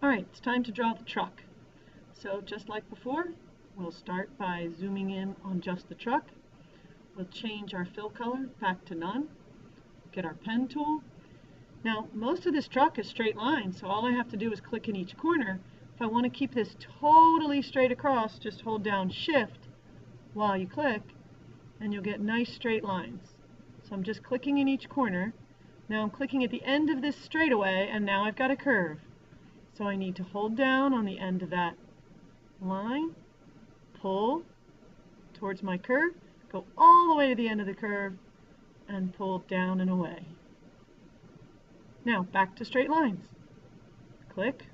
Alright, it's time to draw the truck. So just like before, we'll start by zooming in on just the truck. We'll change our fill color back to none. Get our pen tool. Now, most of this truck is straight lines, so all I have to do is click in each corner. If I want to keep this totally straight across, just hold down Shift while you click, and you'll get nice straight lines. So I'm just clicking in each corner. Now I'm clicking at the end of this straightaway, and now I've got a curve. So I need to hold down on the end of that line, pull towards my curve, go all the way to the end of the curve, and pull down and away. Now back to straight lines. Click,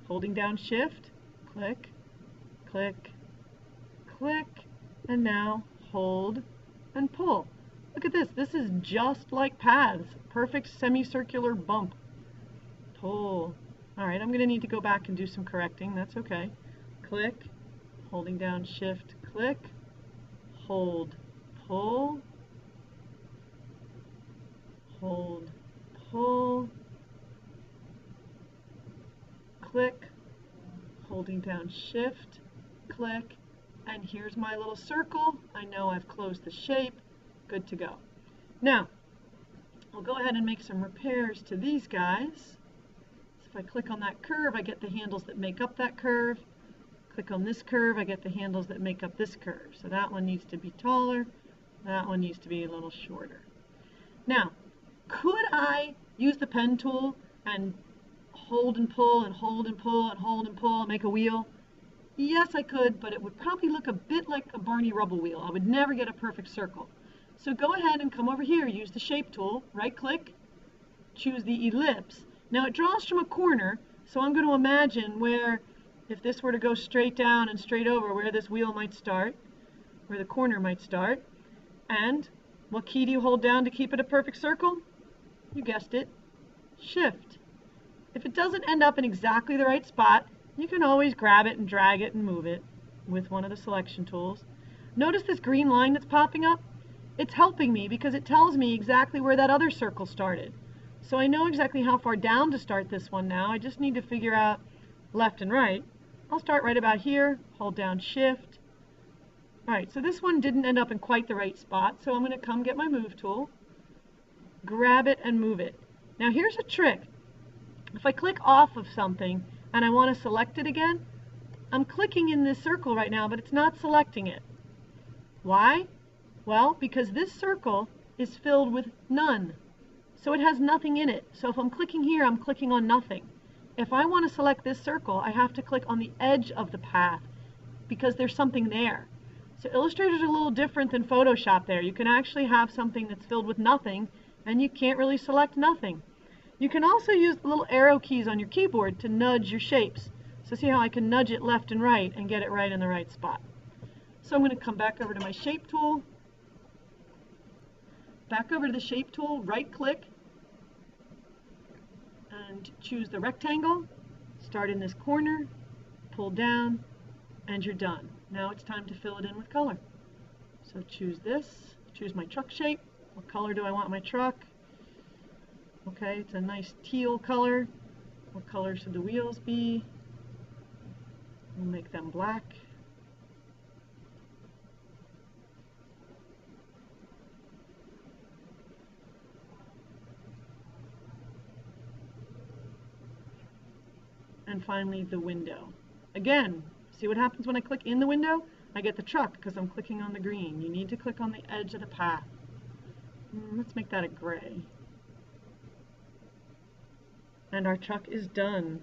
holding down Shift, click, click, click, and now hold and pull. Look at this. This is just like paths. Perfect semicircular bump. Pull. Alright, I'm going to need to go back and do some correcting. That's okay. Click, holding down Shift, click, hold, pull, hold, pull, click, holding down Shift, click, and here's my little circle. I know I've closed the shape. Good to go. Now, I'll go ahead and make some repairs to these guys. If I click on that curve, I get the handles that make up that curve. Click on this curve, I get the handles that make up this curve. So that one needs to be taller, that one needs to be a little shorter. Now, could I use the pen tool and hold and pull and hold and pull and hold and pull and make a wheel? Yes, I could, but it would probably look a bit like a Barney Rubble wheel. I would never get a perfect circle. So go ahead and come over here, use the shape tool, right click, choose the ellipse. Now it draws from a corner, so I'm going to imagine where, if this were to go straight down and straight over, where this wheel might start, where the corner might start. And what key do you hold down to keep it a perfect circle? You guessed it, Shift. If it doesn't end up in exactly the right spot, you can always grab it and drag it and move it with one of the selection tools. Notice this green line that's popping up? It's helping me because it tells me exactly where that other circle started. So I know exactly how far down to start this one now. I just need to figure out left and right. I'll start right about here, hold down Shift. Alright, so this one didn't end up in quite the right spot, so I'm going to come get my move tool, grab it and move it. Now here's a trick. If I click off of something and I want to select it again, I'm clicking in this circle right now, but it's not selecting it. Why? Well, because this circle is filled with none. So it has nothing in it. So if I'm clicking here, I'm clicking on nothing. If I want to select this circle, I have to click on the edge of the path because there's something there. So Illustrator's a little different than Photoshop there. You can actually have something that's filled with nothing, and you can't really select nothing. You can also use the little arrow keys on your keyboard to nudge your shapes. So see how I can nudge it left and right and get it right in the right spot. So I'm going to come back over to my shape tool. Back over to the shape tool, right click, and choose the rectangle. Start in this corner, pull down, and you're done. Now it's time to fill it in with color. So choose this, choose my truck shape. What color do I want my truck? Okay, it's a nice teal color. What color should the wheels be? We'll make them black. And finally the window. Again, see what happens when I click in the window? I get the truck because I'm clicking on the green. You need to click on the edge of the path. Let's make that a gray. And our truck is done.